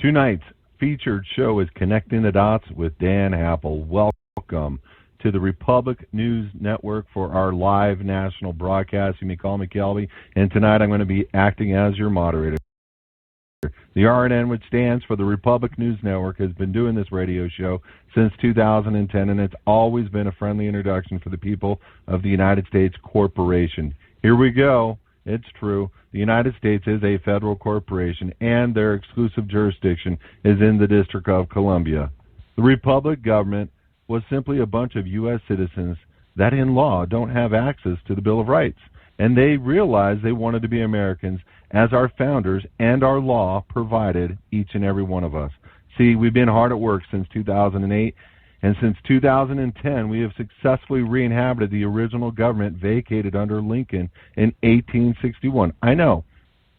Tonight's featured show is Connecting the Dots with Dan Happel. Welcome to the Republic News Network for our live national broadcast. You may call me Kelby, and tonight I'm going to be acting as your moderator. The RNN, which stands for the Republic News Network, has been doing this radio show since 2010, and it's always been a friendly introduction for the people of the United States Corporation. Here we go. It's true. The United States is a federal corporation, and their exclusive jurisdiction is in the District of Columbia. The Republic government was simply a bunch of U.S. citizens that in law don't have access to the Bill of Rights, and they realized they wanted to be Americans as our founders and our law provided each and every one of us. See, we've been hard at work since 2008, and since 2010, we have successfully re-inhabited the original government vacated under Lincoln in 1861. I know,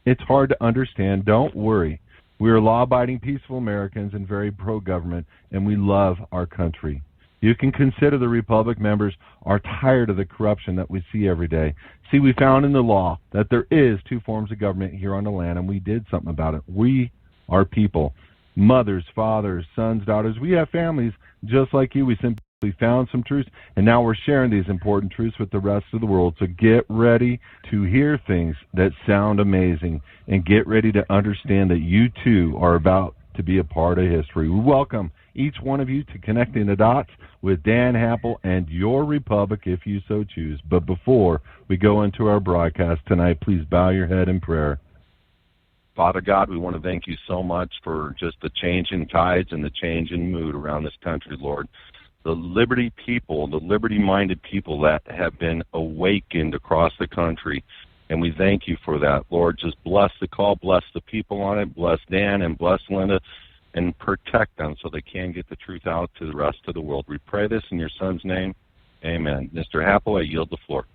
it's hard to understand. Don't worry. We are law-abiding, peaceful Americans and very pro-government, and we love our country. You can consider the Republic members are tired of the corruption that we see every day. See, we found in the law that there is two forms of government here on the land, and we did something about it. We are people. Mothers, fathers, sons, daughters. We have families just like you. We simply found some truths, and now we're sharing these important truths with the rest of the world. So get ready to hear things that sound amazing, and get ready to understand that you too are about to be a part of history. We welcome each one of you to Connecting the Dots with Dan Happel and your Republic if you so choose. But before we go into our broadcast tonight, please bow your head in prayer. Father God, we want to thank you so much for just the change in tides and the change in mood around this country, Lord. The liberty people, the liberty-minded people that have been awakened across the country, and we thank you for that. Lord, just bless the call, bless the people on it, bless Dan and bless Linda, and protect them so they can get the truth out to the rest of the world. We pray this in your Son's name. Amen. Mr. Happel, I yield the floor.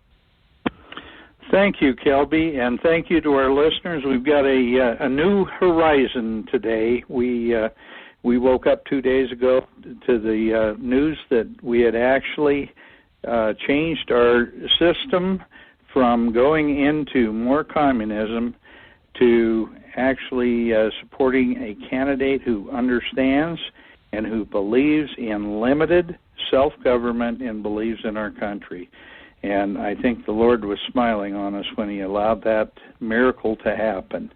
Thank you, Kelby, and thank you to our listeners. We've got a new horizon today. We woke up 2 days ago to the news that we had actually changed our system from going into more communism to actually supporting a candidate who understands and who believes in limited self-government and believes in our country. And I think the Lord was smiling on us when he allowed that miracle to happen.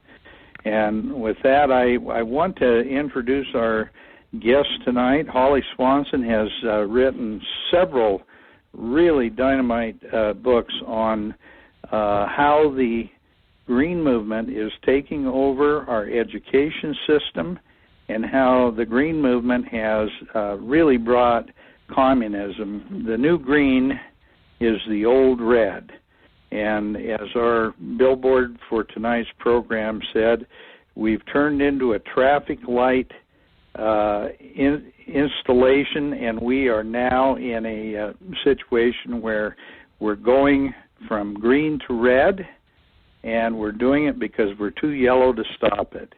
And with that, I want to introduce our guest tonight. Holly Swanson has written several really dynamite books on how the Green Movement is taking over our education system and how the Green Movement has really brought communism. The new green is the old red. And as our billboard for tonight's program said, we've turned into a traffic light installation, and we are now in a situation where we're going from green to red, and we're doing it because we're too yellow to stop it.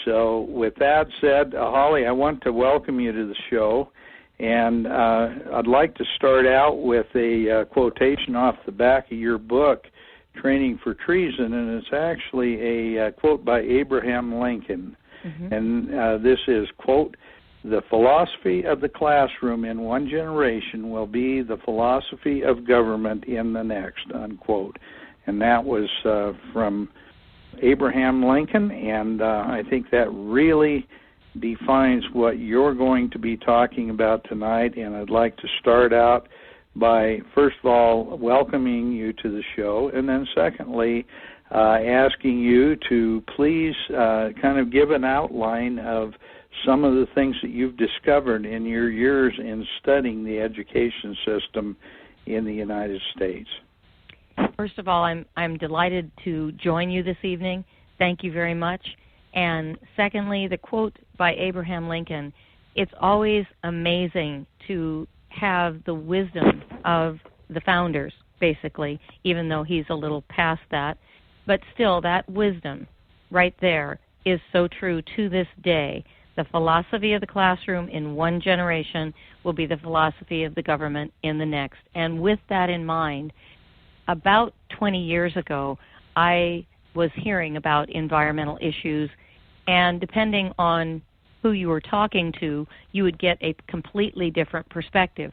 So with that said, Holly, I want to welcome you to the show. And I'd like to start out with a quotation off the back of your book, Training for Treason, and it's actually a quote by Abraham Lincoln. Mm-hmm. And this is, quote, "The philosophy of the classroom in one generation will be the philosophy of government in the next," unquote. And that was from Abraham Lincoln, and I think that really defines what you're going to be talking about tonight. And I'd like to start out by, first of all, welcoming you to the show, and then secondly, asking you to please kind of give an outline of some of the things that you've discovered in your years in studying the education system in the United States. First of all, I'm delighted to join you this evening. Thank you very much. And secondly, the quote by Abraham Lincoln, it's always amazing to have the wisdom of the founders, basically, even though he's a little past that. But still, that wisdom right there is so true to this day. The philosophy of the classroom in one generation will be the philosophy of the government in the next. And with that in mind, about 20 years ago, I was hearing about environmental issues, And depending on who you were talking to, you would get a completely different perspective.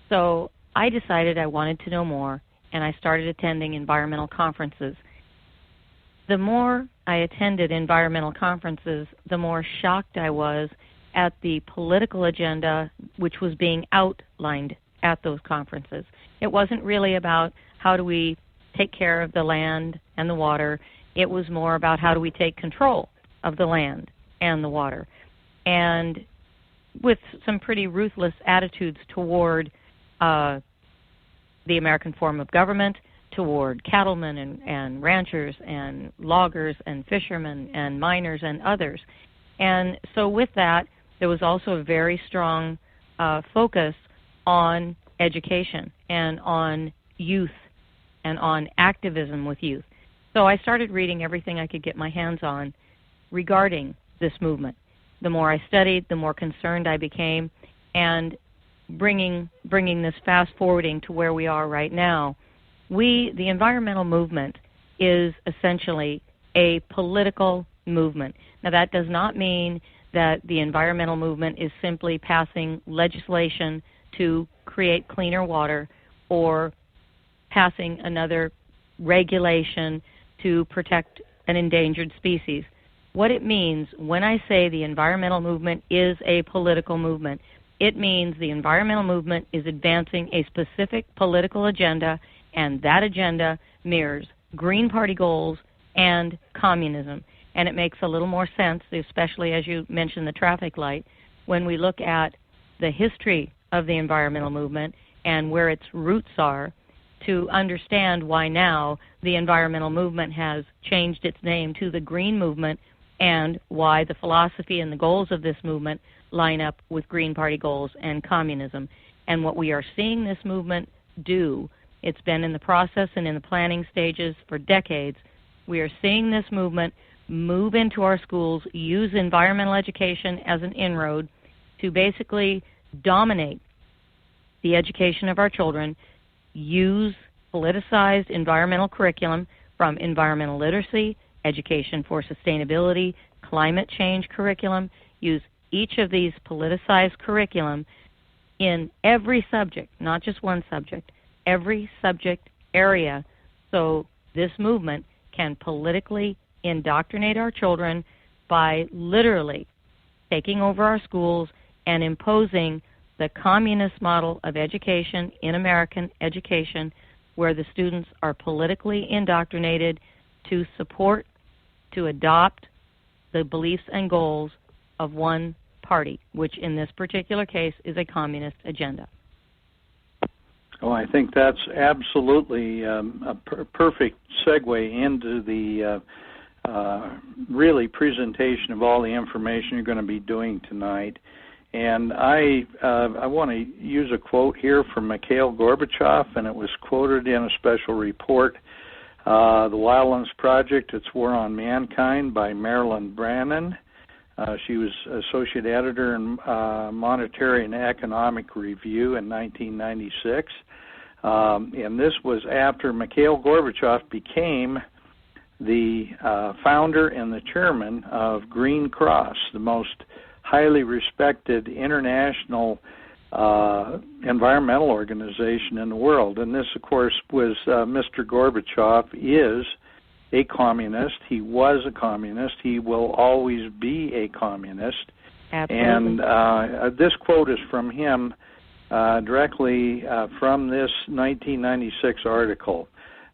So I decided I wanted to know more, and I started attending environmental conferences. The more I attended environmental conferences, the more shocked I was at the political agenda which was being outlined at those conferences. It wasn't really about how do we take care of the land and the water. It was more about how do we take control of the land and the water. And with some pretty ruthless attitudes toward the American form of government, toward cattlemen and ranchers and loggers and fishermen and miners and others. And so with that, there was also a very strong focus on education and on youth and on activism with youth. So I started reading everything I could get my hands on regarding this movement. The more I studied, the more concerned I became, and bringing this fast forwarding to where we are right now, the environmental movement is essentially a political movement. Now that does not mean that the environmental movement is simply passing legislation to create cleaner water or passing another regulation to protect an endangered species. What it means when I say the environmental movement is a political movement, it means the environmental movement is advancing a specific political agenda, and that agenda mirrors Green Party goals and communism. And it makes a little more sense, especially as you mentioned the traffic light, when we look at the history of the environmental movement and where its roots are, to understand why now the environmental movement has changed its name to the Green Movement, and why the philosophy and the goals of this movement line up with Green Party goals and communism. And what we are seeing this movement do, it's been in the process and in the planning stages for decades. We are seeing this movement move into our schools, use environmental education as an inroad to basically dominate the education of our children, use politicized environmental curriculum from environmental literacy, education for sustainability, climate change curriculum, use each of these politicized curriculum in every subject, not just one subject, every subject area, so this movement can politically indoctrinate our children by literally taking over our schools and imposing the communist model of education in American education, where the students are politically indoctrinated to support, to adopt the beliefs and goals of one party, which in this particular case is a communist agenda. Oh, I think that's absolutely a perfect segue into the really presentation of all the information you're going to be doing tonight. And I want to use a quote here from Mikhail Gorbachev, and it was quoted in a special report, The Wildlands Project, Its War on Mankind by Marilyn Brannon. She was associate editor in Monetary and Economic Review in 1996. And this was after Mikhail Gorbachev became the founder and the chairman of Green Cross, the most highly respected international environmental organization in the world. And this, of course, was Mr. Gorbachev is a communist. He was a communist. He will always be a communist. Absolutely. And this quote is from him directly from this 1996 article.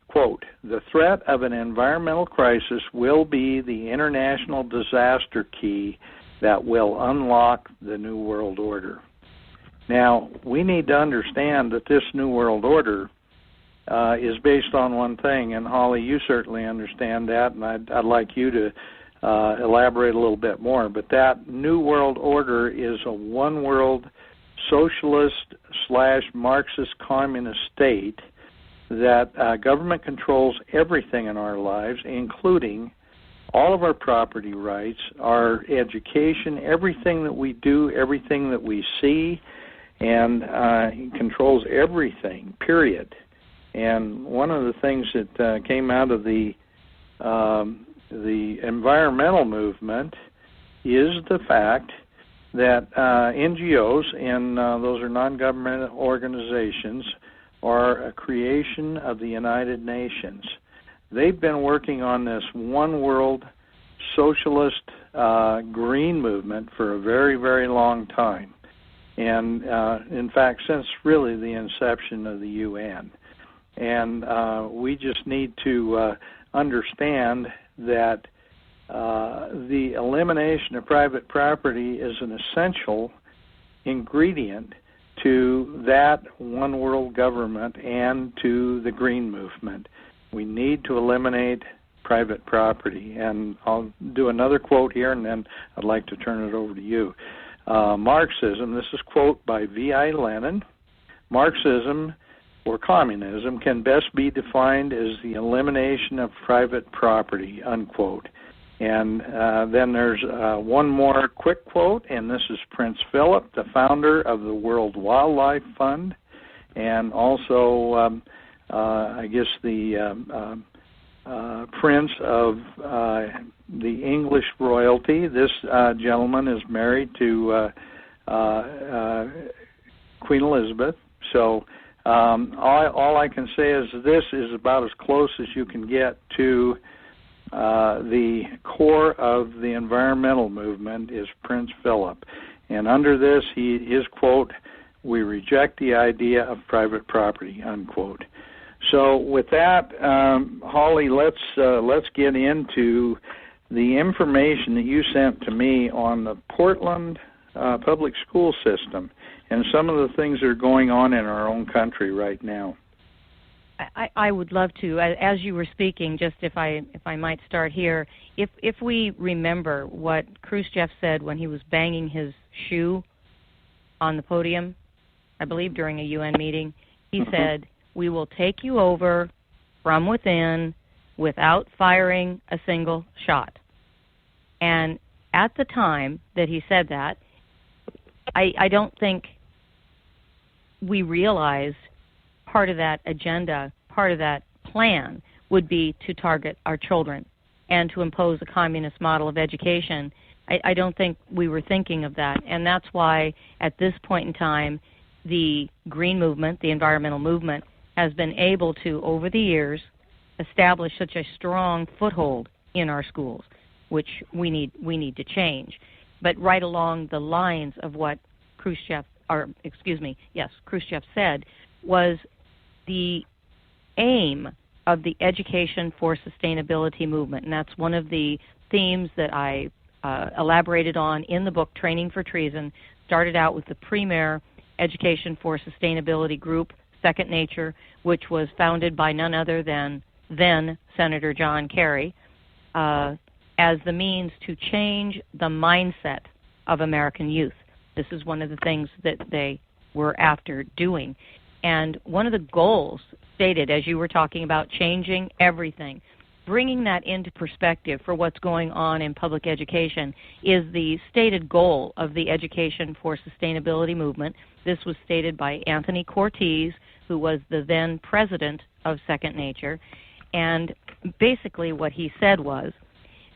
Quote, "The threat of an environmental crisis will be the international disaster key that will unlock the New World Order." Now, we need to understand that this New World Order is based on one thing, and Holly, you certainly understand that, and I'd like you to elaborate a little bit more, but that New World Order is a one-world socialist/Marxist communist state that government controls everything in our lives, including all of our property rights, our education, everything that we do, everything that we see, and controls everything, period. And one of the things that came out of the environmental movement is the fact that NGOs, and those are non-governmental organizations, are a creation of the United Nations. They've been working on this one world socialist green movement for a very, very long time. And in fact, since really the inception of the UN. And we just need to understand that the elimination of private property is an essential ingredient to that one world government and to the green movement. We need to eliminate private property. And I'll do another quote here, and then I'd like to turn it over to you. Marxism, this is a quote by V.I. Lenin, Marxism or communism can best be defined as the elimination of private property, unquote. And then there's one more quick quote, and this is Prince Philip, the founder of the World Wildlife Fund, and also, I guess, the Prince of the English royalty. This gentleman is married to Queen Elizabeth. So all I can say is this is about as close as you can get to the core of the environmental movement is Prince Philip. And under this, his quote, "We reject the idea of private property," unquote. So with that, Holly, let's get into the information that you sent to me on the Portland public school system and some of the things that are going on in our own country right now. I would love to. As you were speaking, just if I might start here, if we remember what Khrushchev said when he was banging his shoe on the podium, I believe during a UN meeting, he said, "We will take you over from within without firing a single shot." And at the time that he said that, I don't think we realized part of that agenda, part of that plan would be to target our children and to impose a communist model of education. I don't think we were thinking of that. And that's why at this point in time, the green movement, the environmental movement, has been able to, over the years, establish such a strong foothold in our schools, which we need to change. But right along the lines of what Khrushchev said was the aim of the Education for Sustainability movement. And that's one of the themes that I elaborated on in the book, Training for Treason. Started out with the premier Education for Sustainability group, Second Nature, which was founded by none other than then Senator John Kerry, as the means to change the mindset of American youth. This is one of the things that they were after doing. And one of the goals stated, as you were talking about changing everything, bringing that into perspective for what's going on in public education, is the stated goal of the Education for Sustainability movement. This was stated by Anthony Cortez, who was the then president of Second Nature. And basically what he said was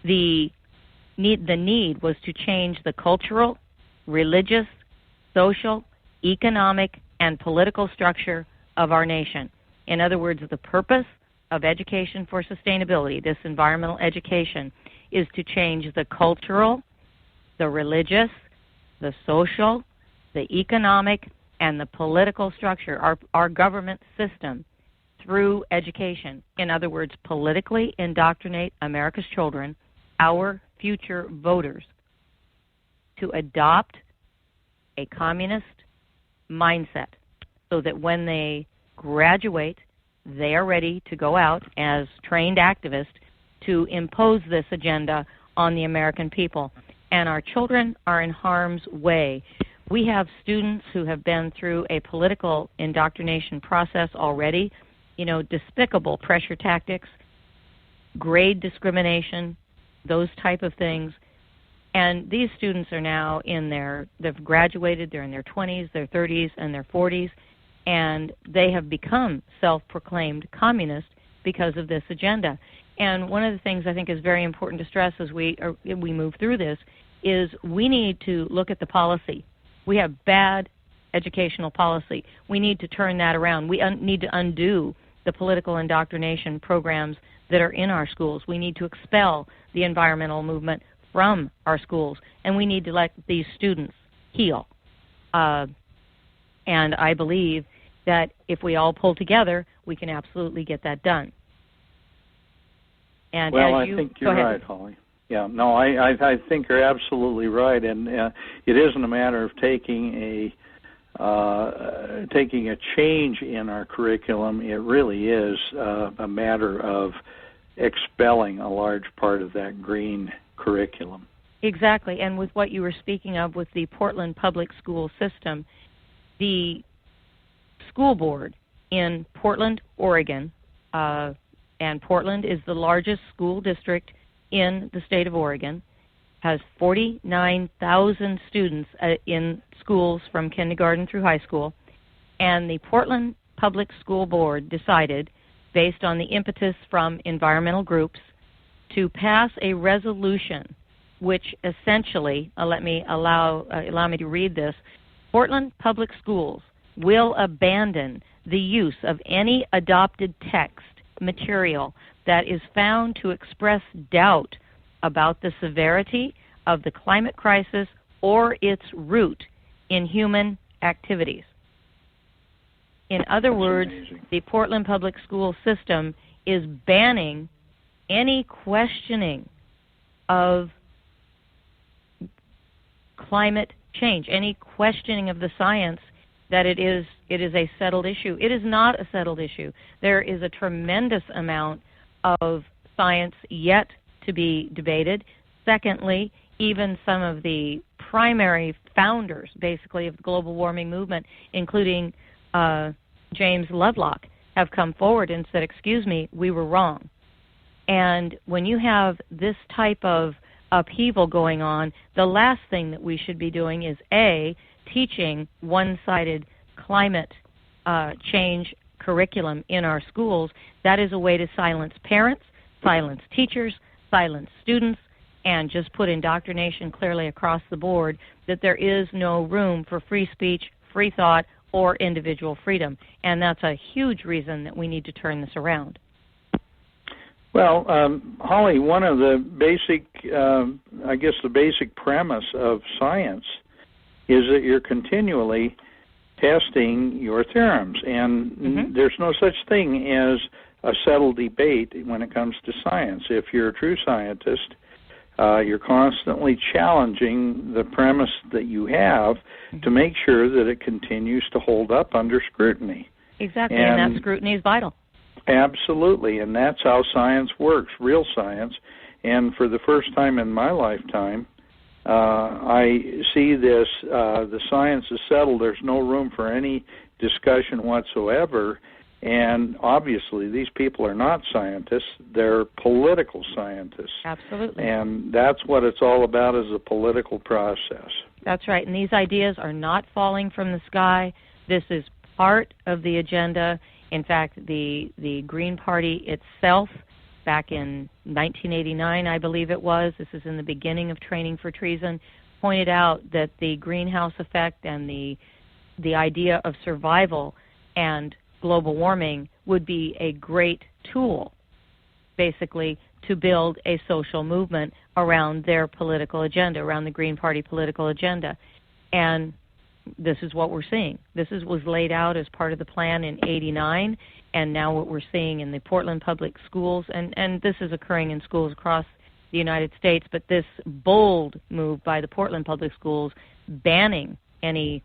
the need was to change the cultural, religious, social, economic, and political structure of our nation. In other words, the purpose of Education for Sustainability, this environmental education, is to change the cultural, the religious, the social, the economic, and the political structure, our government system, through education. In other words, politically indoctrinate America's children, our future voters, to adopt a communist mindset so that when they graduate, they are ready to go out as trained activists to impose this agenda on the American people. And our children are in harm's way. We have students who have been through a political indoctrination process already, despicable pressure tactics, grade discrimination, those type of things. And these students are now they've graduated, they're in their 20s, their 30s, and their 40s, and they have become self-proclaimed communists because of this agenda. And one of the things I think is very important to stress as we move through this is we need to look at the policy. We have bad educational policy. We need to turn that around. We need to undo the political indoctrination programs that are in our schools. We need to expel the environmental movement from our schools, and we need to let these students heal. And I believe that if we all pull together, we can absolutely get that done. And well, I think you're right, Holly. Yeah, no, I think you're absolutely right, and it isn't a matter of taking a change in our curriculum. It really is a matter of expelling a large part of that green curriculum. Exactly, and with what you were speaking of with the Portland public school system, the school board in Portland, Oregon, and Portland is the largest school district in the state of Oregon, has 49,000 students in schools from kindergarten through high school, and the Portland Public School Board decided, based on the impetus from environmental groups, to pass a resolution which essentially, allow me to read this, Portland Public Schools will abandon the use of any adopted text material that is found to express doubt about the severity of the climate crisis or its root in human activities. In other words, the Portland Public School system is banning any questioning of climate change, any questioning of the science that it is a settled issue. It is not a settled issue. There is a tremendous amount of science yet to be debated. Secondly, even some of the primary founders, basically, of the global warming movement, including James Lovelock, have come forward and said, excuse me, we were wrong. And when you have this type of upheaval going on, the last thing that we should be doing is, A, teaching one-sided climate change curriculum in our schools. That is a way to silence parents, silence teachers, silence students, and just put indoctrination clearly across the board that there is no room for free speech, free thought, or individual freedom. And that's a huge reason that we need to turn this around. Well, Holly, one of the basic, the basic premise of science is that you're continually testing your theorems, and there's no such thing as a settled debate when it comes to science. If you're a true scientist, you're constantly challenging the premise that you have to make sure that it continues to hold up under scrutiny. Exactly, and that scrutiny is vital. Absolutely, and that's how science works, real science. And for the first time in my lifetime, I see this, the science is settled. There's no room for any discussion whatsoever. And obviously, these people are not scientists. They're political scientists. Absolutely. And that's what it's all about, is a political process. That's right. And these ideas are not falling from the sky. This is part of the agenda. In fact, the Green Party itself, back in 1989, I believe it was, this is in the beginning of training for treason, pointed out that the greenhouse effect and the idea of survival and global warming would be a great tool, basically, to build a social movement around their political agenda, around the Green Party political agenda. And this is what we're seeing. This was laid out as part of the plan in '89, and now what we're seeing in the Portland public schools, and this is occurring in schools across the United States, but this bold move by the Portland public schools banning any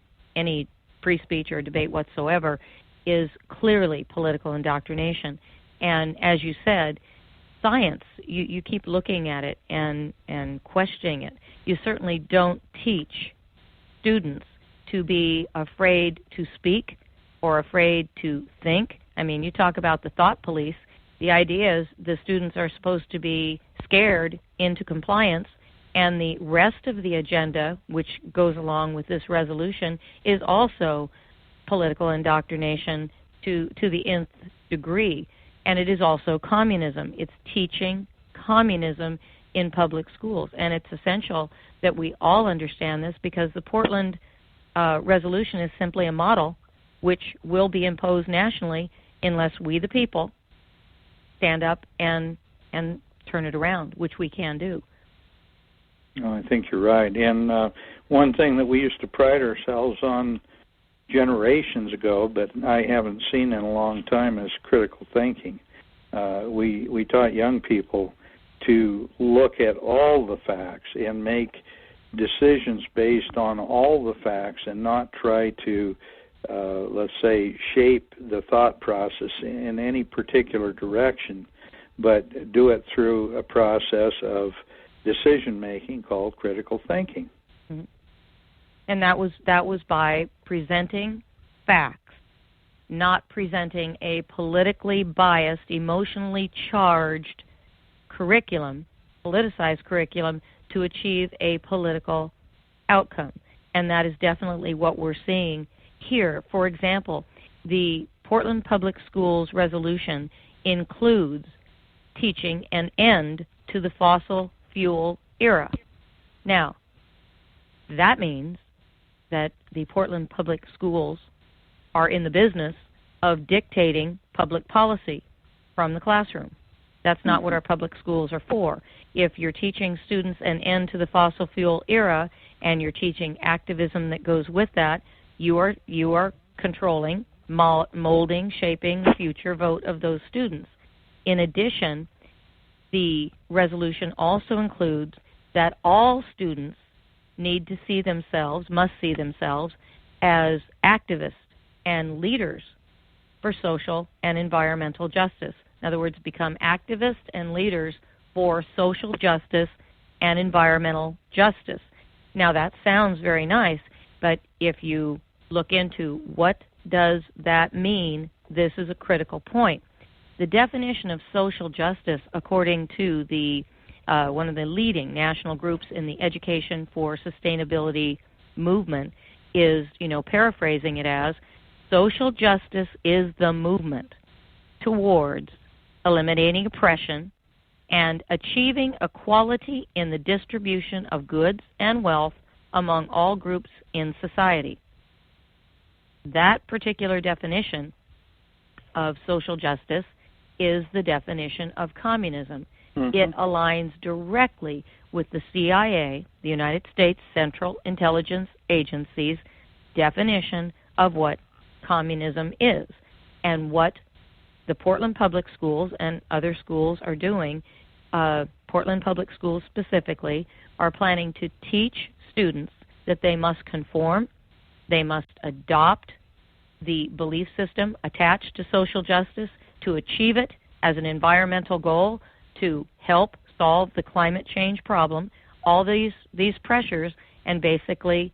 free speech or debate whatsoever is clearly political indoctrination. And as you said, science, you keep looking at it and questioning it. You certainly don't teach students to be afraid to speak or afraid to think. I mean, you talk about the thought police. The idea is the students are supposed to be scared into compliance, and the rest of the agenda, which goes along with this resolution, is also political indoctrination to the nth degree. And it is also communism. It's teaching communism in public schools. And it's essential that we all understand this, because the Portland resolution is simply a model which will be imposed nationally unless we, the people, stand up and turn it around, which we can do. Oh, I think you're right. And one thing that we used to pride ourselves on generations ago, but I haven't seen in a long time, is critical thinking. We taught young people to look at all the facts and make decisions based on all the facts, and not try to, let's say, shape the thought process in any particular direction, but do it through a process of decision-making called critical thinking. Mm-hmm. And that was by presenting facts, not presenting a politically biased, emotionally charged curriculum, politicized curriculum, to achieve a political outcome. And that is definitely what we're seeing here. For example, the Portland Public Schools resolution includes teaching an end to the fossil fuel era. Now, that means that the Portland Public Schools are in the business of dictating public policy from the classroom. That's not what our public schools are for. If you're teaching students an end to the fossil fuel era, and you're teaching activism that goes with that, you are controlling, molding, shaping the future vote of those students. In addition, the resolution also includes that all students must see themselves as activists and leaders for social and environmental justice. In other words, become activists and leaders for social justice and environmental justice. Now, that sounds very nice, but if you look into what does that mean, this is a critical point. The definition of social justice, according to the one of the leading national groups in the Education for Sustainability movement, is, paraphrasing it as, social justice is the movement towards eliminating oppression and achieving equality in the distribution of goods and wealth among all groups in society. That particular definition of social justice is the definition of communism. Mm-hmm. It aligns directly with the CIA, the United States Central Intelligence Agency's definition of what communism is, and what the Portland Public Schools and other schools are doing. Portland Public Schools specifically are planning to teach students that they must conform, they must adopt the belief system attached to social justice to achieve it as an environmental goal, to help solve the climate change problem, all these pressures, and basically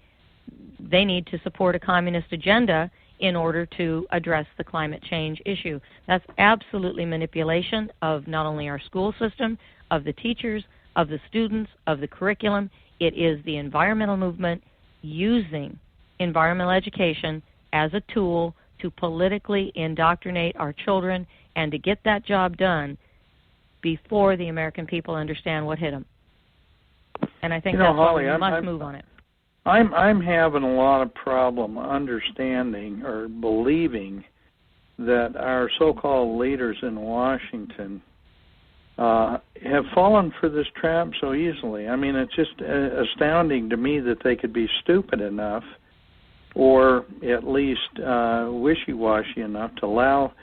they need to support a communist agenda in order to address the climate change issue. That's absolutely manipulation of not only our school system, of the teachers, of the students, of the curriculum. It is the environmental movement using environmental education as a tool to politically indoctrinate our children and to get that job done before the American people understand what hit them. And I think that's Holly, why we must move on it. I'm having a lot of problem understanding or believing that our so-called leaders in Washington have fallen for this trap so easily. I mean, it's just astounding to me that they could be stupid enough, or at least wishy-washy enough, to allow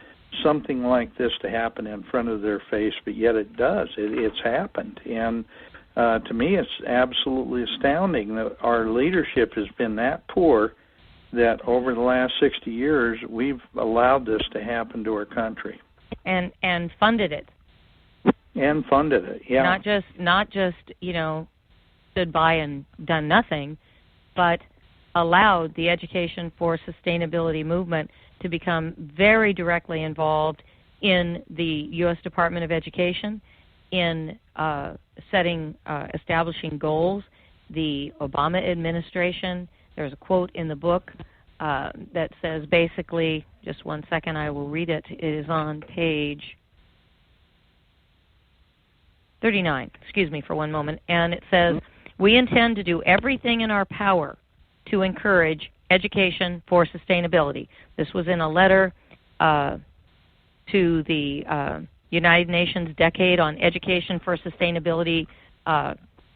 something like this to happen in front of their face, but yet it does. It's happened. And to me, it's absolutely astounding that our leadership has been that poor that over the last 60 years we've allowed this to happen to our country. And funded it. And funded it, yeah. Not just stood by and done nothing, but allowed the Education for Sustainability movement to become very directly involved in the U.S. Department of Education, in establishing goals. The Obama administration, there's a quote in the book that says basically, just one second, I will read it. It is on page 39, excuse me for one moment, and it says, we intend to do everything in our power to encourage education for sustainability. This was in a letter to the United Nations Decade on Education for Sustainability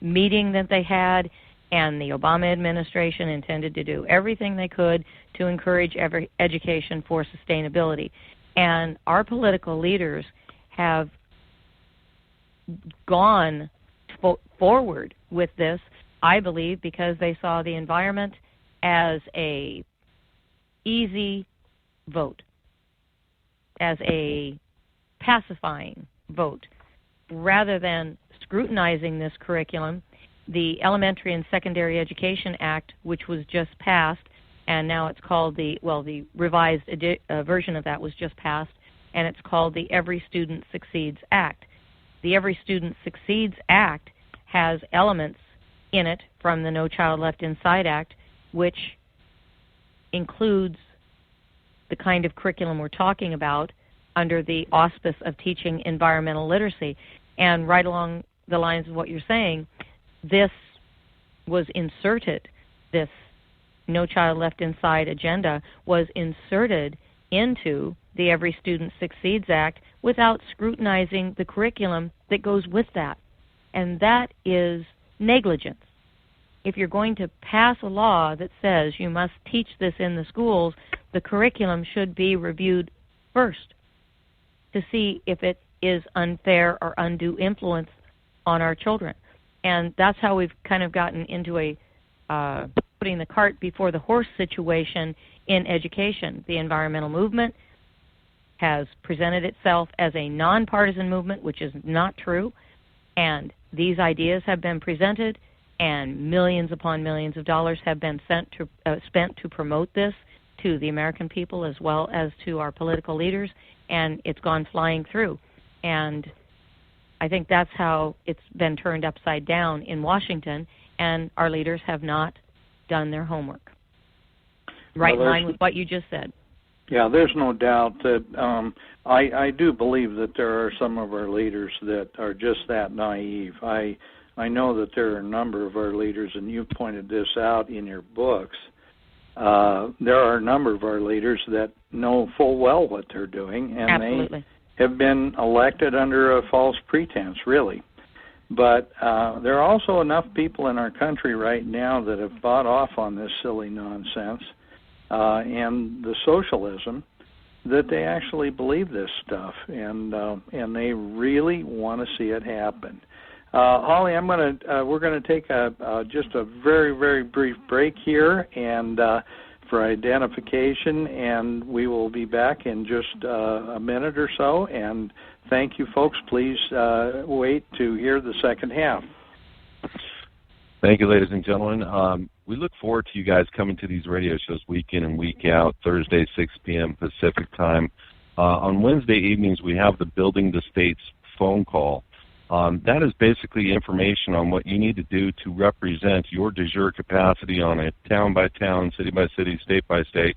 meeting that they had, and the Obama administration intended to do everything they could to encourage education for sustainability. And our political leaders have gone forward with this, I believe, because they saw the environment as a easy vote, as a pacifying vote, rather than scrutinizing this curriculum. The Elementary and Secondary Education Act, which was just passed, and now it's called the revised version of that was just passed, and it's called the Every Student Succeeds Act. The Every Student Succeeds Act has elements in it from the No Child Left Inside Act, which includes the kind of curriculum we're talking about under the auspice of teaching environmental literacy. And right along the lines of what you're saying, this was inserted, this No Child Left Inside agenda was inserted into the Every Student Succeeds Act without scrutinizing the curriculum that goes with that. And that is negligence. If you're going to pass a law that says you must teach this in the schools, the curriculum should be reviewed first to see if it is unfair or undue influence on our children. And that's how we've kind of gotten into a putting the cart before the horse situation in education. The environmental movement has presented itself as a nonpartisan movement, which is not true, and these ideas have been presented, and millions upon millions of dollars have been spent to promote this to the American people as well as to our political leaders, and it's gone flying through. And I think that's how it's been turned upside down in Washington, and our leaders have not done their homework. Right in line with what you just said. Yeah, there's no doubt that I do believe that there are some of our leaders that are just that naive. I know that there are a number of our leaders, and you've pointed this out in your books. There are a number of our leaders that know full well what they're doing, and Absolutely. They have been elected under a false pretense, really. But there are also enough people in our country right now that have bought off on this silly nonsense and the socialism that they actually believe this stuff, and they really want to see it happen. Holly, we're gonna take just a very, very brief break here, and for identification, and we will be back in just a minute or so. And thank you, folks. Please wait to hear the second half. Thank you, ladies and gentlemen. We look forward to you guys coming to these radio shows week in and week out, Thursday, 6 p.m. Pacific time. On Wednesday evenings, we have the Building the States phone call. That is basically information on what you need to do to represent your de jure capacity on a town-by-town, city-by-city, state-by-state,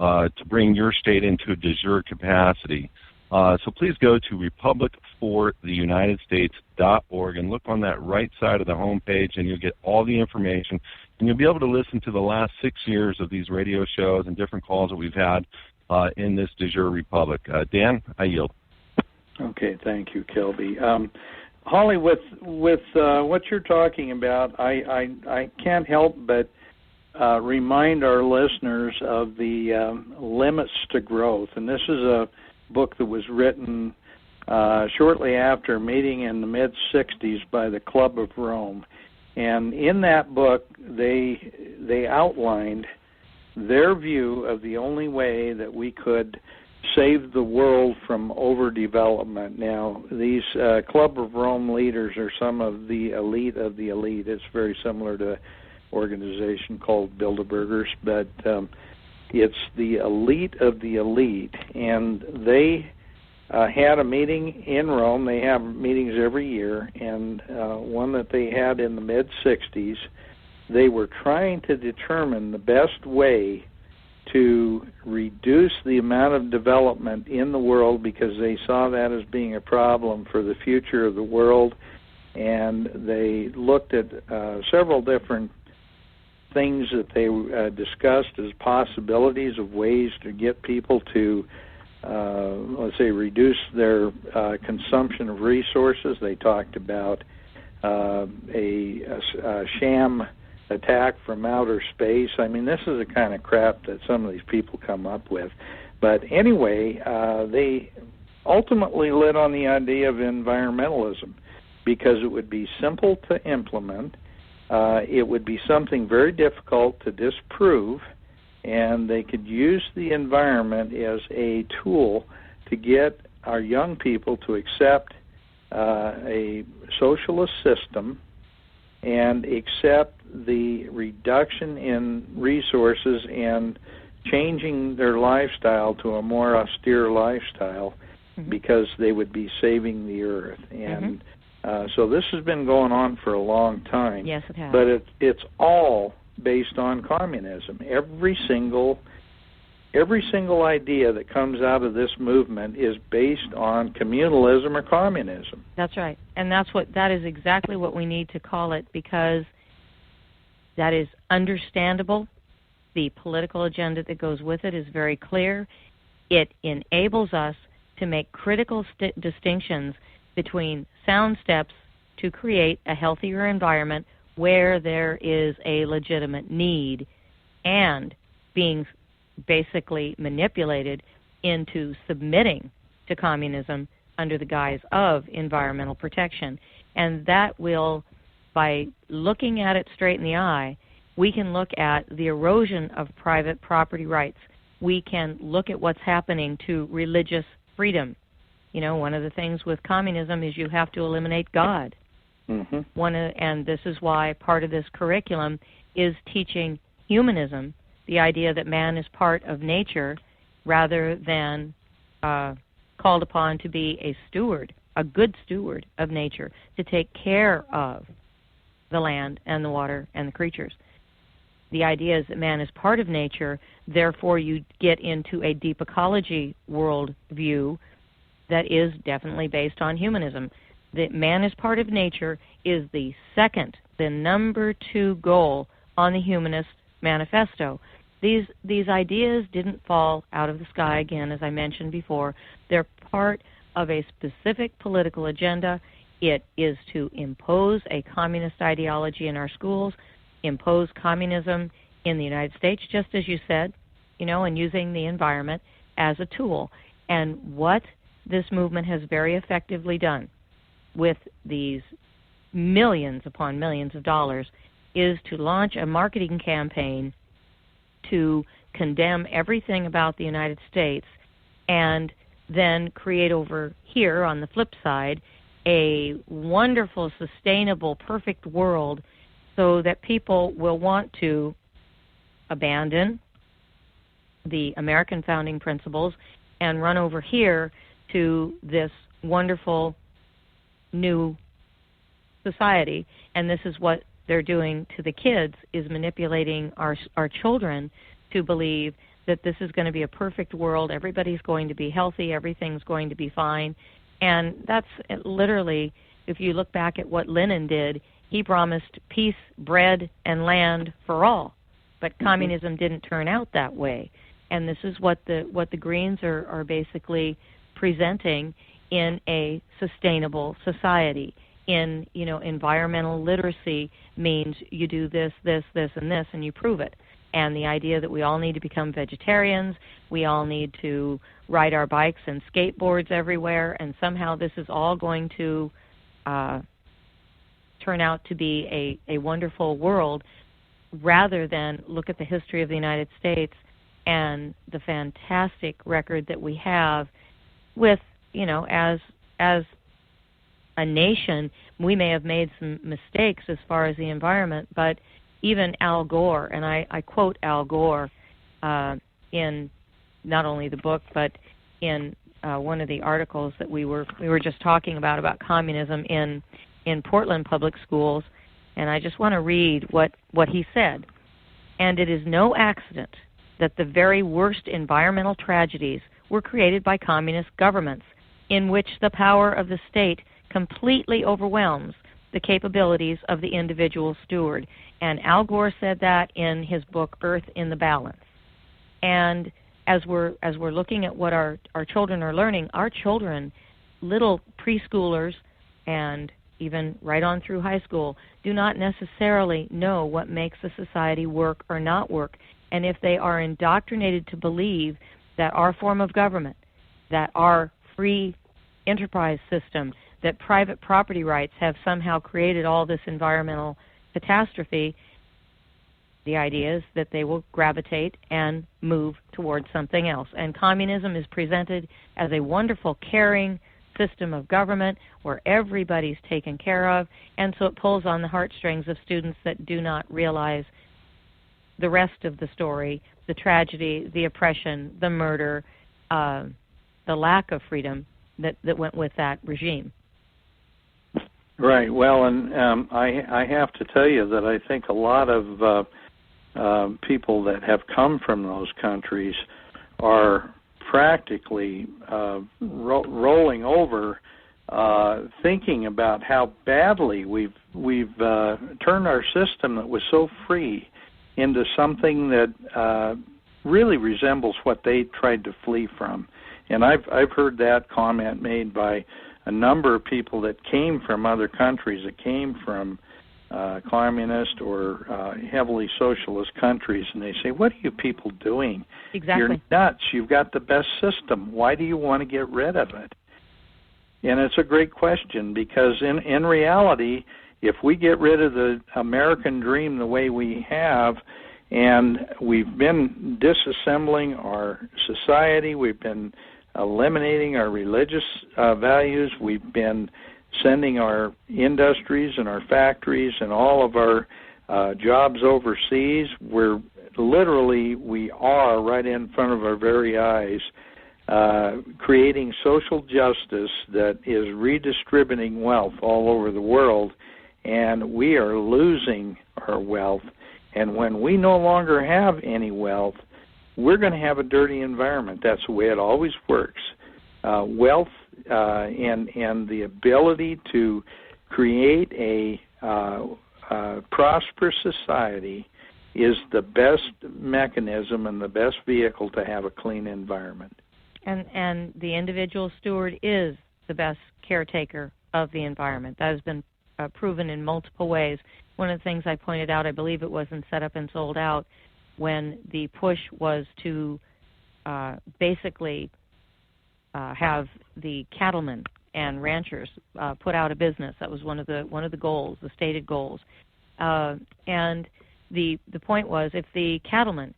to bring your state into a de jure capacity. So please go to republicfortheunitedstates.org and look on that right side of the home page, and you'll get all the information. And you'll be able to listen to the last 6 years of these radio shows and different calls that we've had in this de jure republic. Dan, I yield. Okay, thank you, Kelby. Holly, with what you're talking about, I can't help but remind our listeners of the limits to growth. And this is a book that was written shortly after a meeting in the mid-'60s by the Club of Rome. And in that book, they outlined their view of the only way that we could save the world from overdevelopment. Now, these Club of Rome leaders are some of the elite of the elite. It's very similar to an organization called Bilderbergers, but it's the elite of the elite. And they had a meeting in Rome. They have meetings every year, and one that they had in the mid-'60s, they were trying to determine the best way to reduce the amount of development in the world, because they saw that as being a problem for the future of the world and they looked at several different things that they discussed as possibilities of ways to get people to, let's say, reduce their consumption of resources. They talked about a sham attack from outer space. I mean, this is the kind of crap that some of these people come up with. But anyway, they ultimately lit on the idea of environmentalism because it would be simple to implement. It would be something very difficult to disprove, and they could use the environment as a tool to get our young people to accept a socialist system and accept the reduction in resources and changing their lifestyle to a more austere lifestyle because they would be saving the earth. And so this has been going on for a long time. Yes, it has. But it's all based on communism. Every single idea that comes out of this movement is based on communalism or communism. That's right. And that is exactly what we need to call it, because that is understandable. The political agenda that goes with it is very clear. It enables us to make critical distinctions between sound steps to create a healthier environment where there is a legitimate need and being basically manipulated into submitting to communism under the guise of environmental protection. And that will, by looking at it straight in the eye, we can look at the erosion of private property rights. We can look at what's happening to religious freedom. You know, one of the things with communism is you have to eliminate God. And this is why part of this curriculum is teaching humanism, the idea that man is part of nature rather than called upon to be a steward, a good steward of nature, to take care of the land and the water and the creatures. The idea is that man is part of nature, therefore you get into a deep ecology world view that is definitely based on humanism. That man is part of nature is the number 2 goal on the Humanist Manifesto. These ideas didn't fall out of the sky, again, as I mentioned before. They're part of a specific political agenda. It is to impose a communist ideology in our schools, impose communism in the United States, just as you said, you know, and using the environment as a tool. And what this movement has very effectively done with these millions upon millions of dollars is to launch a marketing campaign to condemn everything about the United States and then create over here on the flip side a wonderful, sustainable, perfect world so that people will want to abandon the American founding principles and run over here to this wonderful new society. And this is what they're doing to the kids, is manipulating our children to believe that this is going to be a perfect world, everybody's going to be healthy, everything's going to be fine. And that's literally, if you look back at what Lenin did, he promised peace, bread, and land for all. But communism didn't turn out that way. And this is what the Greens are basically presenting in a sustainable society. In, you know, environmental literacy means you do this, this, this, and this, and you prove it. And the idea that we all need to become vegetarians, we all need to ride our bikes and skateboards everywhere, and somehow this is all going to turn out to be a wonderful world, rather than look at the history of the United States and the fantastic record that we have with, you know, as a nation. We may have made some mistakes as far as the environment, but even Al Gore, and I quote Al Gore in not only the book, but in one of the articles that we were just talking about communism in Portland Public Schools, and I just want to read what he said. And it is no accident that the very worst environmental tragedies were created by communist governments, in which the power of the state completely overwhelms the capabilities of the individual steward. And Al Gore said that in his book, Earth in the Balance. And as we're looking at what our children are learning, our children, little preschoolers and even right on through high school, do not necessarily know what makes a society work or not work. And if they are indoctrinated to believe that our form of government, that our free enterprise system, that private property rights have somehow created all this environmental catastrophe, the idea is that they will gravitate and move towards something else. And communism is presented as a wonderful, caring system of government where everybody's taken care of, and so it pulls on the heartstrings of students that do not realize the rest of the story, the tragedy, the oppression, the murder, the lack of freedom that went with that regime. Right. Well, and I have to tell you that I think a lot of people that have come from those countries are practically rolling over, thinking about how badly we've turned our system that was so free into something that really resembles what they tried to flee from. And I've heard that comment made by a number of people that came from other countries, that came from communist or heavily socialist countries, and they say, what are you people doing? Exactly. You're nuts. You've got the best system. Why do you want to get rid of it? And it's a great question, because in reality, if we get rid of the American dream the way we have, and we've been disassembling our society, we've been eliminating our religious values, we've been sending our industries and our factories and all of our jobs overseas, we are right in front of our very eyes creating social justice that is redistributing wealth all over the world, and we are losing our wealth. And when we no longer have any wealth, we're going to have a dirty environment. That's the way it always works. Wealth and the ability to create a prosperous society is the best mechanism and the best vehicle to have a clean environment. And the individual steward is the best caretaker of the environment. That has been proven in multiple ways. One of the things I pointed out, I believe it was in Set Up and Sold Out, when the push was to basically have the cattlemen and ranchers put out of business. That was one of the goals, the stated goals. And the point was, if the cattlemen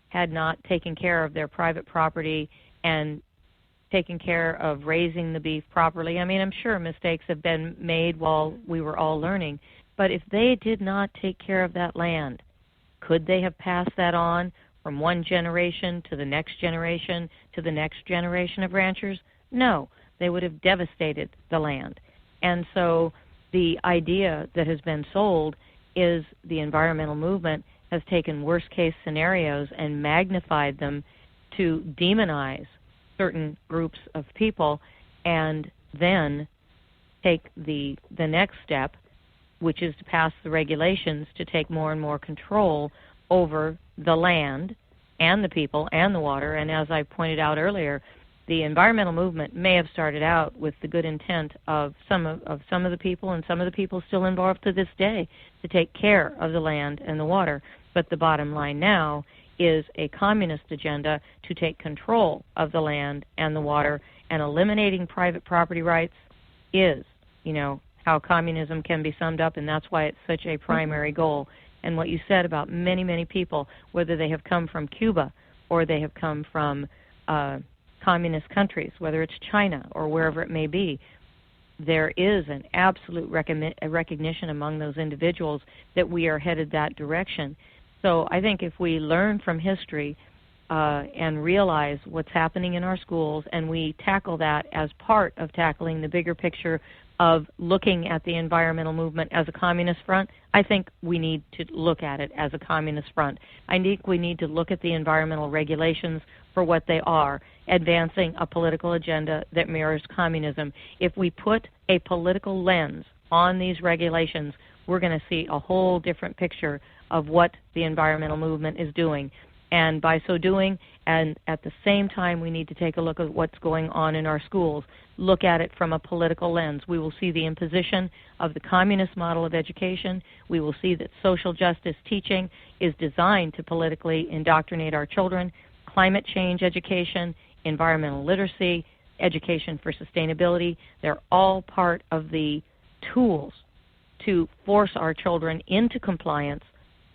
had not taken care of their private property and taken care of raising the beef properly, I mean, I'm sure mistakes have been made while we were all learning, but if they did not take care of that land, could they have passed that on from one generation to the next generation to the next generation of ranchers? No, they would have devastated the land. And so the idea that has been sold is the environmental movement has taken worst-case scenarios and magnified them to demonize certain groups of people, and then take the next step, which is to pass the regulations to take more and more control over the land and the people and the water. And as I pointed out earlier, the environmental movement may have started out with the good intent of some of the people, and some of the people still involved to this day, to take care of the land and the water. But the bottom line now is a communist agenda to take control of the land and the water, and eliminating private property rights is, how communism can be summed up, and that's why it's such a primary goal. And what you said about many, many people, whether they have come from Cuba or they have come from communist countries, whether it's China or wherever it may be, there is an absolute recognition among those individuals that we are headed that direction. So I think if we learn from history and realize what's happening in our schools, and we tackle that as part of tackling the bigger picture of looking at the environmental movement as a communist front, I think we need to look at it as a communist front. I think we need to look at the environmental regulations for what they are, advancing a political agenda that mirrors communism. If we put a political lens on these regulations, we're going to see a whole different picture of what the environmental movement is doing. And by so doing, and at the same time, we need to take a look at what's going on in our schools, look at it from a political lens. We will see the imposition of the communist model of education. We will see that social justice teaching is designed to politically indoctrinate our children. Climate change education, environmental literacy, education for sustainability, they're all part of the tools to force our children into compliance,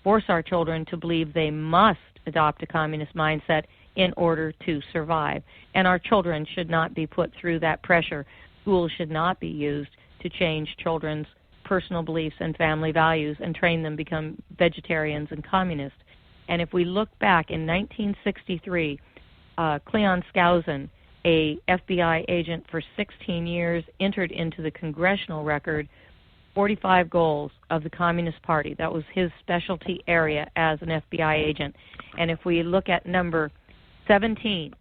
force our children to believe they must adopt a communist mindset in order to survive. And our children should not be put through that pressure. Schools should not be used to change children's personal beliefs and family values and train them to become vegetarians and communists. And if we look back in 1963, Cleon Skousen, a FBI agent for 16 years, entered into the congressional record 45 goals of the Communist Party. That was his specialty area as an FBI agent. And if we look at number 17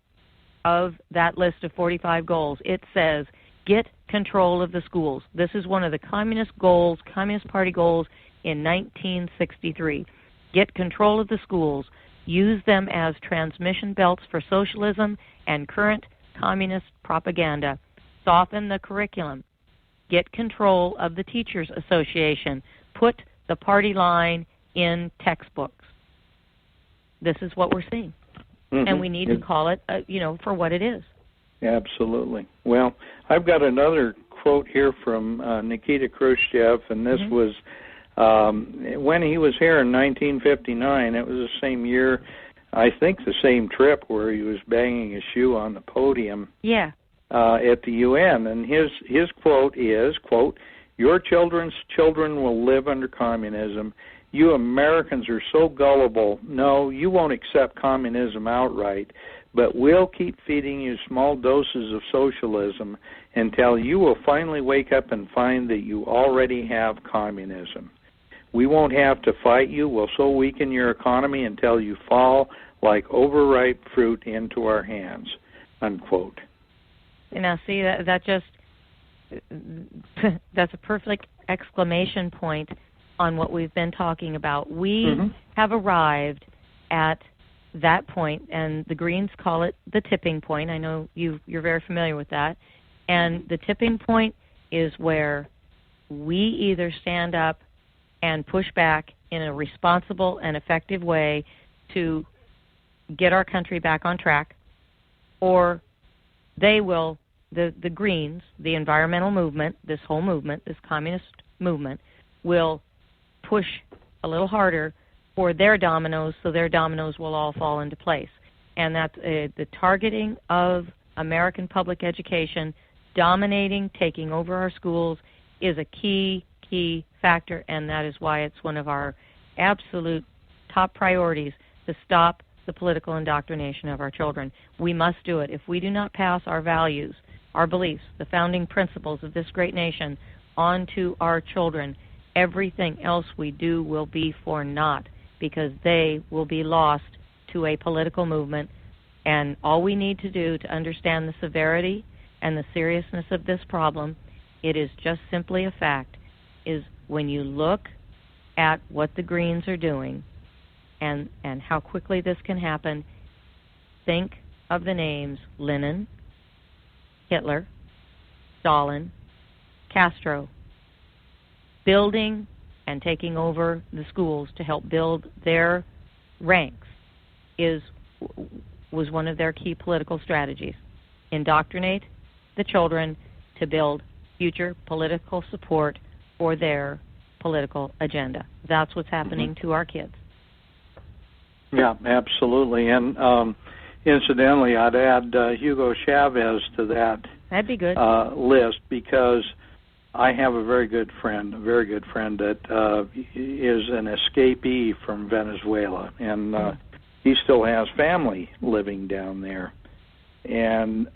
of that list of 45 goals, it says, get control of the schools. This is one of the Communist goals, Communist Party goals in 1963. Get control of the schools. Use them as transmission belts for socialism and current communist propaganda. Soften the curriculum. Get control of the Teachers Association. Put the party line in textbooks. This is what we're seeing. Mm-hmm. And we need to call it, for what it is. Absolutely. Well, I've got another quote here from Nikita Khrushchev, and this was when he was here in 1959. It was the same year, I think the same trip where he was banging his shoe on the podium. Yeah. At the UN, and his quote is, quote, "Your children's children will live under communism. You Americans are so gullible. No, you won't accept communism outright, but we'll keep feeding you small doses of socialism until you will finally wake up and find that you already have communism. We won't have to fight you. We'll so weaken your economy until you fall like overripe fruit into our hands," unquote. Now, see, that's a perfect exclamation point on what we've been talking about. We have arrived at that point, and the Greens call it the tipping point. I know you're very familiar with that. And the tipping point is where we either stand up and push back in a responsible and effective way to get our country back on track, or they will, the Greens, the environmental movement, this whole movement, this communist movement, will push a little harder for their dominoes, so their dominoes will all fall into place. And that's the targeting of American public education, dominating, taking over our schools, is a key factor, and that is why it's one of our absolute top priorities to stop the political indoctrination of our children. We must do it. If we do not pass our values, our beliefs, the founding principles of this great nation on to our children, everything else we do will be for naught, because they will be lost to a political movement. And all we need to do to understand the severity and the seriousness of this problem, it is just simply a fact, is when you look at what the Greens are doing and how quickly this can happen, think of the names Lenin, Hitler, Stalin, Castro, building and taking over the schools to help build their ranks was one of their key political strategies. Indoctrinate the children to build future political support for their political agenda. That's what's happening to our kids. Yeah, absolutely. And incidentally, I'd add Hugo Chavez to that. That'd be good. List, because I have a very good friend that is an escapee from Venezuela, and he still has family living down there. And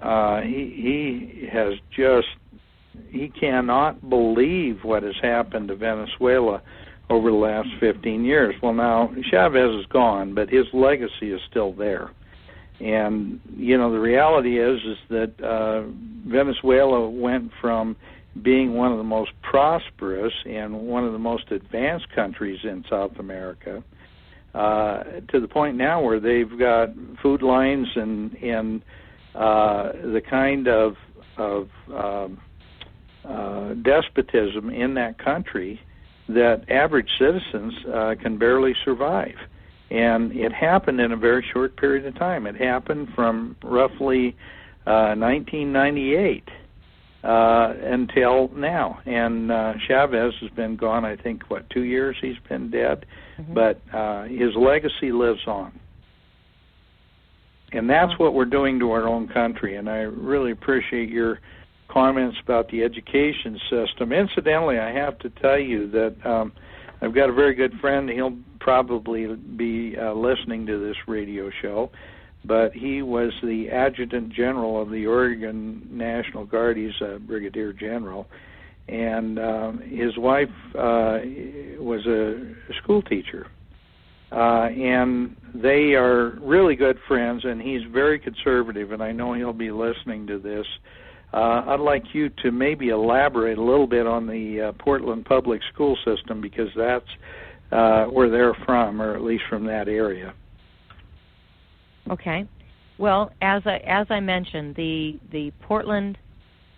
he cannot believe what has happened to Venezuela over the last 15 years. Well, now, Chavez is gone, but his legacy is still there. And, the reality is that Venezuela went from being one of the most prosperous and one of the most advanced countries in South America, to the point now where they've got food lines and the kind of despotism in that country that average citizens can barely survive. And it happened in a very short period of time. It happened from roughly 1998 until now. And Chavez has been gone, I think, 2 years he's been dead. Mm-hmm. But his legacy lives on. And that's what we're doing to our own country. And I really appreciate your comments about the education system. Incidentally, I have to tell you that I've got a very good friend. He'll probably be listening to this radio show, but he was the adjutant general of the Oregon National Guard. He's a brigadier general, and his wife was a school teacher. And they are really good friends, and he's very conservative, and I know he'll be listening to this. I'd like you to maybe elaborate a little bit on the Portland public school system, because that's where they're from, or at least from that area. Okay. Well, as I mentioned, the Portland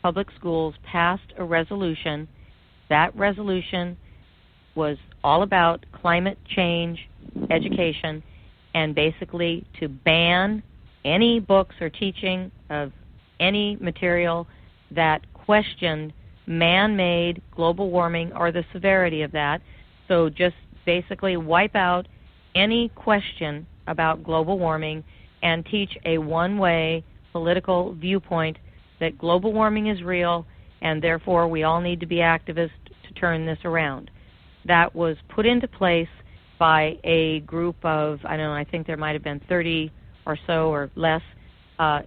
public schools passed a resolution. That resolution was all about climate change education, and basically to ban any books or teaching of any material that questioned man-made global warming or the severity of that. So just basically wipe out any question about global warming and teach a one-way political viewpoint that global warming is real and therefore we all need to be activists to turn this around. That was put into place by a group of, I don't know, I think there might have been 30 or so or less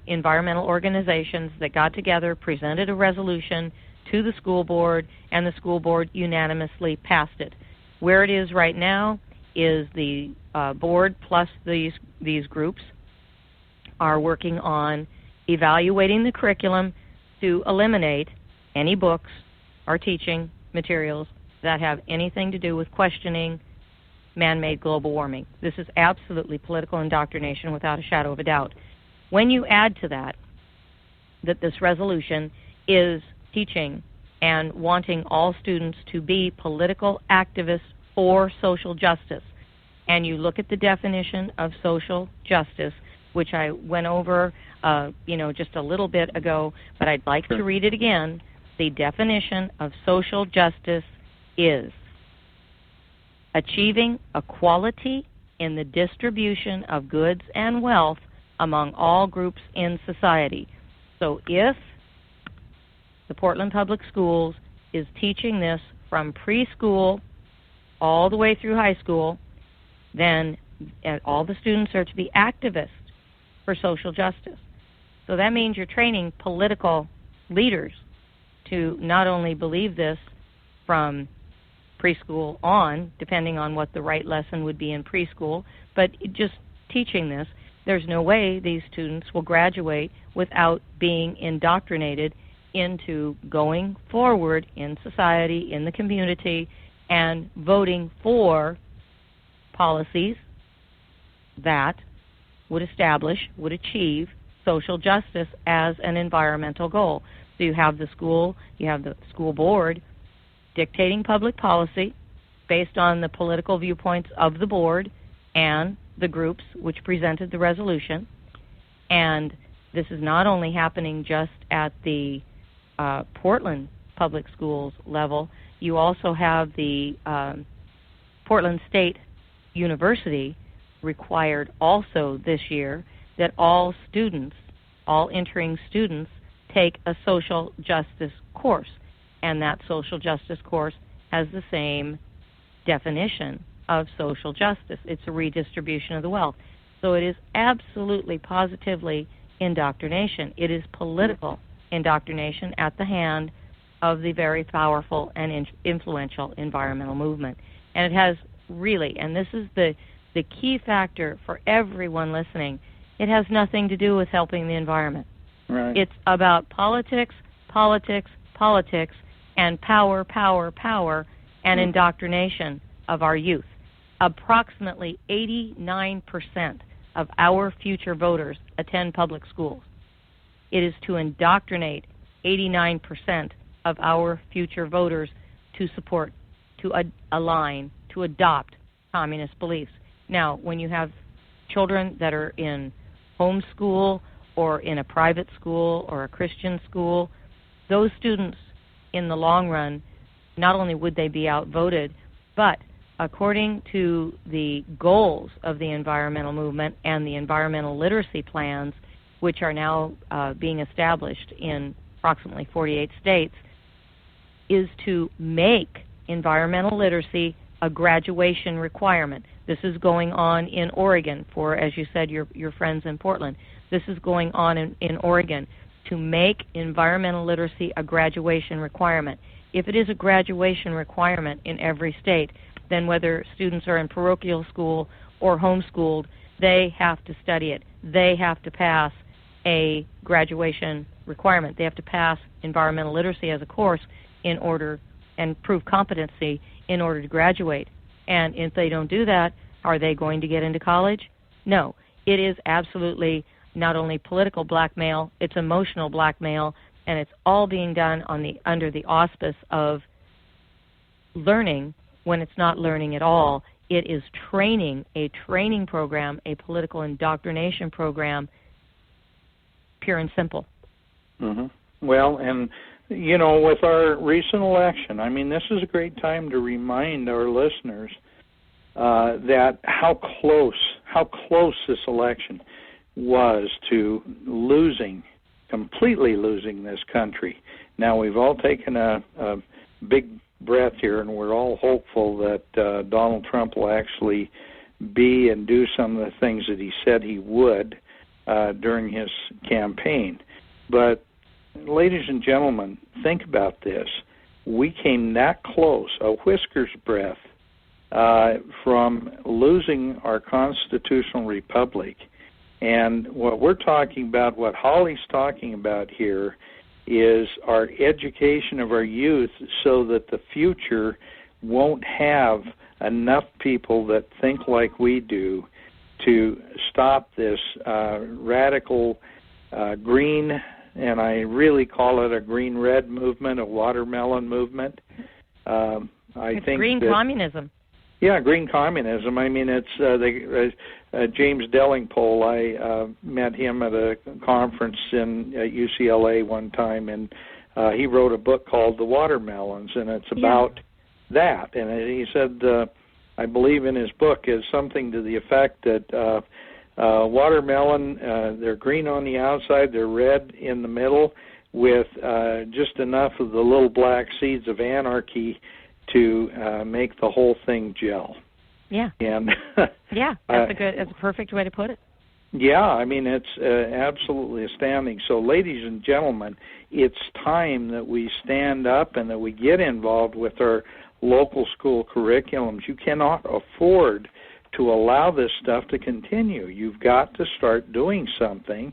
environmental organizations that got together, presented a resolution to the school board, and the school board unanimously passed it. Where it is right now is the board plus these groups are working on evaluating the curriculum to eliminate any books or teaching materials that have anything to do with questioning man-made global warming. This is absolutely political indoctrination without a shadow of a doubt. When you add to that this resolution is teaching and wanting all students to be political activists for social justice, and you look at the definition of social justice, which I went over just a little bit ago, but I'd like to read it again. The definition of social justice is achieving equality in the distribution of goods and wealth among all groups in society. So if the Portland Public Schools is teaching this from preschool all the way through high school, then all the students are to be activists for social justice. So that means you're training political leaders to not only believe this from preschool on, depending on what the right lesson would be in preschool, but just teaching this. There's no way these students will graduate without being indoctrinated into going forward in society, in the community, and voting for policies that would achieve social justice as an environmental goal. So you have the school board dictating public policy based on the political viewpoints of the board and the groups which presented the resolution. And this is not only happening just at the Portland Public Schools level. You also have the Portland State University required also this year that all entering students take a social justice course. And that social justice course has the same definition of social justice. It's a redistribution of the wealth. So it is absolutely, positively indoctrination. It is political indoctrination at the hand of the very powerful and influential environmental movement. And it has really, and this is the key factor for everyone listening, it has nothing to do with helping the environment. Right. It's about politics, politics, politics, and power, and indoctrination of our youth. Approximately 89% of our future voters attend public schools. It is to indoctrinate 89% of our future voters to support, to align, to adopt communist beliefs. Now, when you have children that are in homeschool or in a private school or a Christian school, those students, in the long run, not only would they be outvoted, but according to the goals of the environmental movement and the environmental literacy plans, which are now being established in approximately 48 states, is to make environmental literacy a graduation requirement. This is going on in Oregon for, as you said, your friends in Portland. This is going on in Oregon to make environmental literacy a graduation requirement. If it is a graduation requirement in every state, then whether students are in parochial school or homeschooled, they have to study it. They have to pass a graduation requirement. They have to pass environmental literacy as a course in order and prove competency in order to graduate. And if they don't do that, are they going to get into college? No. It is absolutely not only political blackmail, it's emotional blackmail, and it's all being done under the auspice of learning when it's not learning at all. It is training, a training program, a political indoctrination program, pure and simple. Mm-hmm. Well, and, you know, with our recent election, I mean, this is a great time to remind our listeners that how close this election was to completely losing this country. Now, we've all taken a big breath here, and we're all hopeful that Donald Trump will actually be and do some of the things that he said he would during his campaign. But, ladies and gentlemen, think about this. We came that close, a whisker's breadth, from losing our constitutional republic. And what we're talking about, what Holly's talking about here, is our education of our youth so that the future won't have enough people that think like we do to stop this radical green, and I really call it a green-red movement, a watermelon movement. It's green communism. Yeah, green communism. I mean, it's James Dellingpole. I met him at a conference at UCLA one time, and he wrote a book called The Watermelons, and it's about that. And he said, I believe in his book, is something to the effect that watermelon, they're green on the outside, they're red in the middle, with just enough of the little black seeds of anarchy to make the whole thing gel. Yeah. And yeah, that's a perfect way to put it. Yeah, I mean, it's absolutely astounding. So, ladies and gentlemen, it's time that we stand up and that we get involved with our local school curriculums. You cannot afford to allow this stuff to continue. You've got to start doing something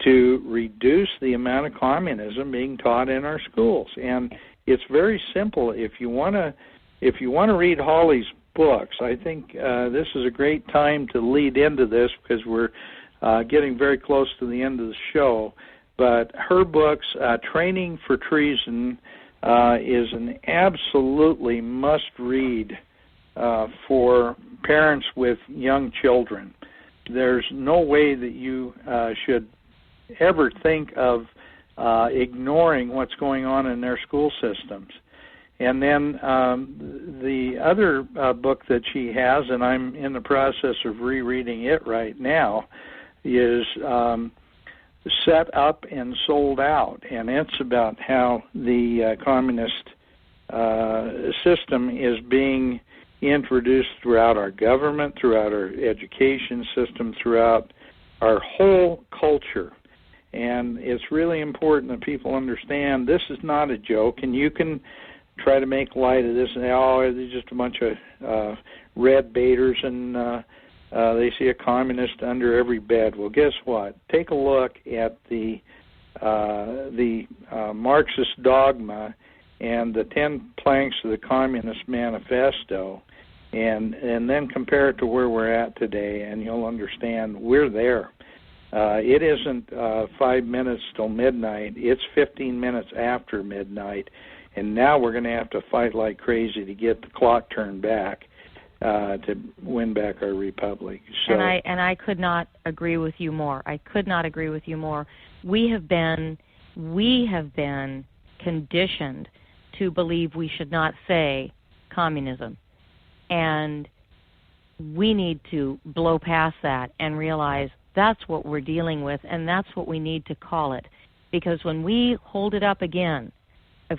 to reduce the amount of communism being taught in our schools. And it's very simple. If you want to read Holly's books, I think this is a great time to lead into this because we're getting very close to the end of the show. But her books, Training for Treason, is an absolutely must-read for parents with young children. There's no way that you should ever think of ignoring what's going on in their school systems. And then the other book that she has, and I'm in the process of rereading it right now, is Set Up and Sold Out. And it's about how the communist system is being introduced throughout our government, throughout our education system, throughout our whole culture. And it's really important that people understand this is not a joke, and you can try to make light of this and say, oh, they're just a bunch of red baiters and they see a communist under every bed. Well, guess what? Take a look at the Marxist dogma and the 10 planks of the Communist Manifesto, and then compare it to where we're at today, and you'll understand we're there. It isn't 5 minutes till midnight. It's 15 minutes after midnight, and now we're going to have to fight like crazy to get the clock turned back to win back our republic. So, and I could not agree with you more. I could not agree with you more. We have been conditioned to believe we should not say communism, and we need to blow past that and realize that's what we're dealing with, and that's what we need to call it. Because when we hold it up again,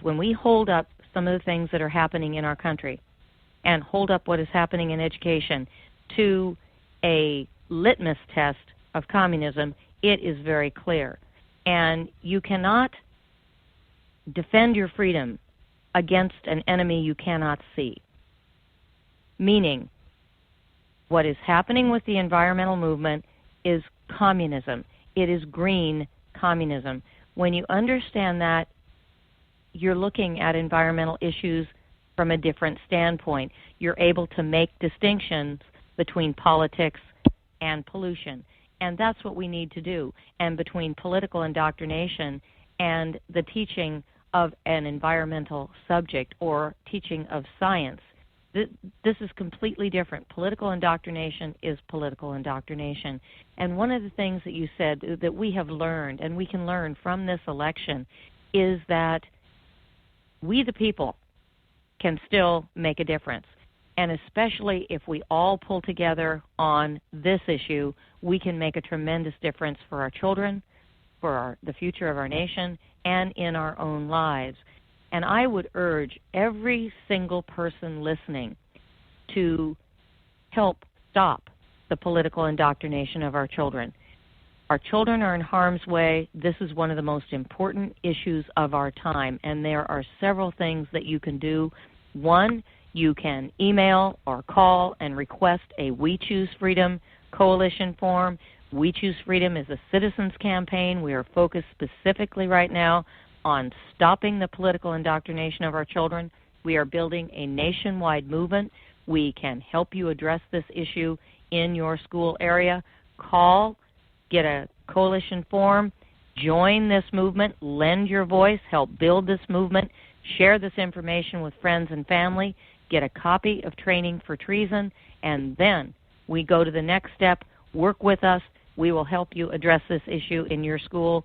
when we hold up some of the things that are happening in our country and hold up what is happening in education to a litmus test of communism, it is very clear. And you cannot defend your freedom against an enemy you cannot see. Meaning, what is happening with the environmental movement is communism. It is green communism. When you understand that, you're looking at environmental issues from a different standpoint. You're able to make distinctions between politics and pollution. And that's what we need to do. And between political indoctrination and the teaching of an environmental subject or teaching of science, this is completely different. Political indoctrination is political indoctrination. And one of the things that you said that we have learned, and we can learn from this election, is that we the people can still make a difference. And especially if we all pull together on this issue, we can make a tremendous difference for our children, for the future of our nation, and in our own lives. And I would urge every single person listening to help stop the political indoctrination of our children. Our children are in harm's way. This is one of the most important issues of our time, and there are several things that you can do. One, you can email or call and request a We Choose Freedom coalition form. We Choose Freedom is a citizens campaign. We are focused specifically right now on stopping the political indoctrination of our children. We are building a nationwide movement. We can help you address this issue in your school area. Call, get a coalition form, join this movement, lend your voice, help build this movement, share this information with friends and family, get a copy of Training for Treason, and then we go to the next step. Work with us. We will help you address this issue in your school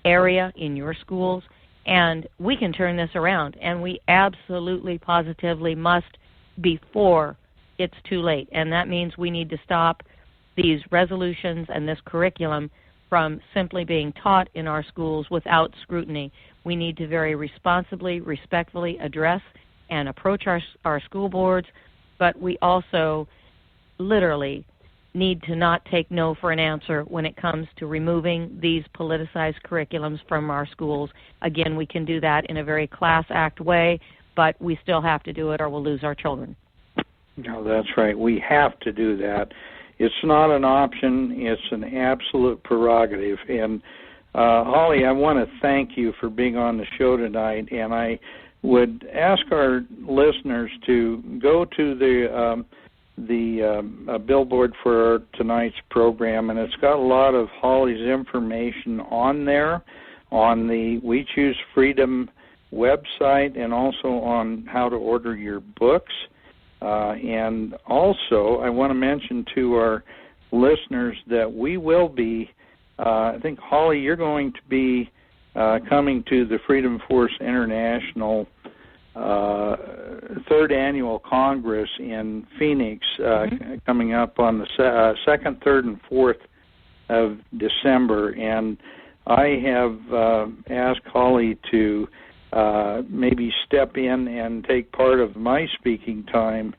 area, in your schools, and we can turn this around, and we absolutely, positively must before it's too late. And that means we need to stop these resolutions and this curriculum from simply being taught in our schools without scrutiny. We need to very responsibly, respectfully address and approach our school boards, but we also literally need to not take no for an answer when it comes to removing these politicized curriculums from our schools. Again, we can do that in a very class act way, but we still have to do it or we'll lose our children. No, that's right. We have to do that. It's not an option. It's an absolute prerogative. And, Holly, I want to thank you for being on the show tonight, and I would ask our listeners to go to the billboard for tonight's program, and it's got a lot of Holly's information on there, on the We Choose Freedom website, and also on how to order your books. And also, I want to mention to our listeners that we will be, I think, Holly, you're going to be coming to the Freedom Force International third annual Congress in Phoenix, coming up on the 2nd, 3rd, and 4th of December. And I have asked Holly to maybe step in and take part of my speaking time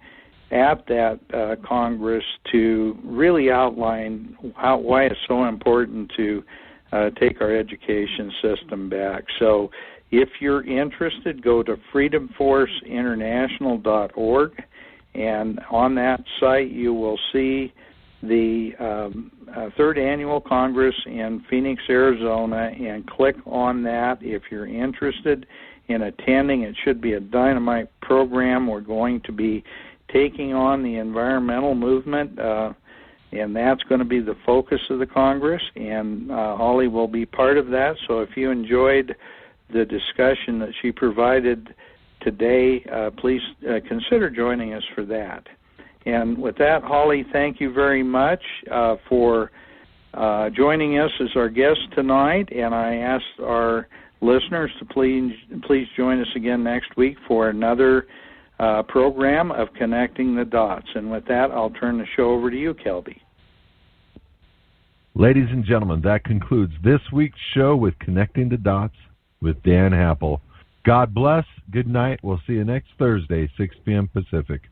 at that Congress to really outline why it's so important to take our education system back. So if you're interested, go to freedomforceinternational.org, and on that site you will see the third annual Congress in Phoenix, Arizona, and click on that if you're interested. in attending. It should be a dynamite program. We're going to be taking on the environmental movement, and that's going to be the focus of the Congress, and Holly will be part of that. So if you enjoyed the discussion that she provided today, please consider joining us for that. And with that, Holly, thank you very much for joining us as our guest tonight, and I ask our listeners to please join us again next week for another program of Connecting the Dots. And with that, I'll turn the show over to you, Kelby. Ladies and gentlemen, that concludes this week's show with Connecting the Dots with Dan Happel. God bless. Good night. We'll see you next Thursday, 6 p.m. Pacific.